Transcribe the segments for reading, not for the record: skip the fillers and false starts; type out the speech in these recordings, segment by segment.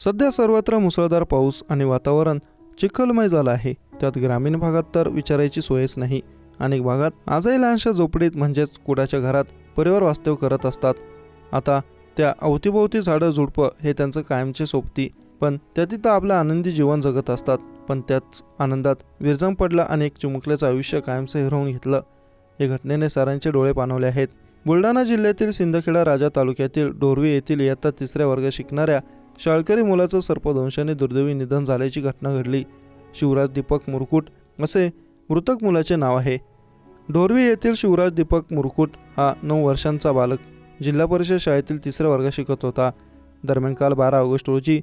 सध्या सर्वत्र मुसळधार पाऊस आणि वातावरण चिखलमय झालं आहे. त्यात ग्रामीण भागात तर विचारायची सोयच नाही. अनेक भागात आजही लहानशा झोपडीत म्हणजेच कुडाच्या घरात परिवार वास्तव्य करत असतात. आता त्या अवतीभोवती झाडं झुडपं हे त्यांचं कायमचे सोबती, पण त्यात आपलं आनंदी जीवन जगत असतात. पण त्याच आनंदात विरजण पडला आणि एक चिमुकल्याचं आयुष्य कायमचं हिरावून घेतलं. या घटनेने सारांचे डोळे पाणवले आहेत. बुलढाणा जिल्ह्यातील सिंदखेडा राजा तालुक्यातील डोरवी येथील इयत्ता 3ऱ्या वर्गात शिकणाऱ्या शाळकरी मुलाचं सर्पदंशाने दुर्दैवी निधन झाल्याची घटना घडली. शिवराज दीपक मुरकुट असे मृतक मुलाचे नाव आहे. डोरवी येथील शिवराज दीपक मुरकुट हा 9 वर्षांचा बालक जिल्हा परिषद शाळेतील 3ऱ्या वर्गात शिकत होता. दरम्यान काल 12 ऑगस्ट रोजी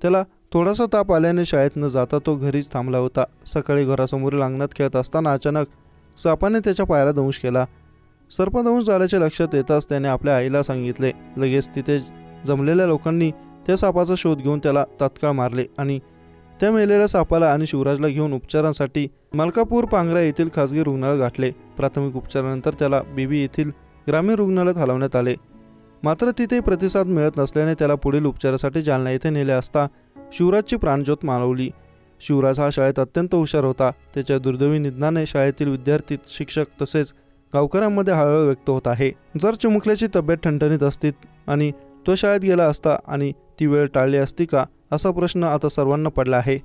त्याला थोडासा ताप आल्याने शाळेत न जाता तो घरीच थांबला होता. सकाळी घरासमोरील अंगणात खेळत असताना अचानक सापाने त्याच्या पायाला दंश केला. सर्पदंश झाल्याचे लक्षात येताच त्याने आपल्या आईला सांगितले. लगेच तिथे जमलेल्या लोकांनी त्या सापाचा शोध घेऊन त्याला तात्काळ मारले आणि त्या मेलेल्या सापाला आणि शिवराजला घेऊन उपचारांसाठी मलकापूर पांगरा येथील खासगी रुग्णालयात गाठले. प्राथमिक उपचारानंतर त्याला बीबी येथील ग्रामीण रुग्णालयात हलवण्यात आले. मात्र तिथे प्रतिसाद मिळत नसल्याने त्याला पुढील उपचारासाठी जालना येथे नेले असता शिवराजची प्राणज्योत मालवली. शिवराज हा शाळेत अत्यंत हुशार होता. त्याच्या दुर्दैवी निधनाने शाळेतील विद्यार्थी, शिक्षक तसेच गावकऱ्यांमध्ये हळहळ व्यक्त होत आहे. जर चिमुकल्याची तब्येत ठणठणीत असती आणि तो शाळेत गेला असता आणि ती वेळ टाळली असती का, असा प्रश्न आता सर्वांना पडला आहे.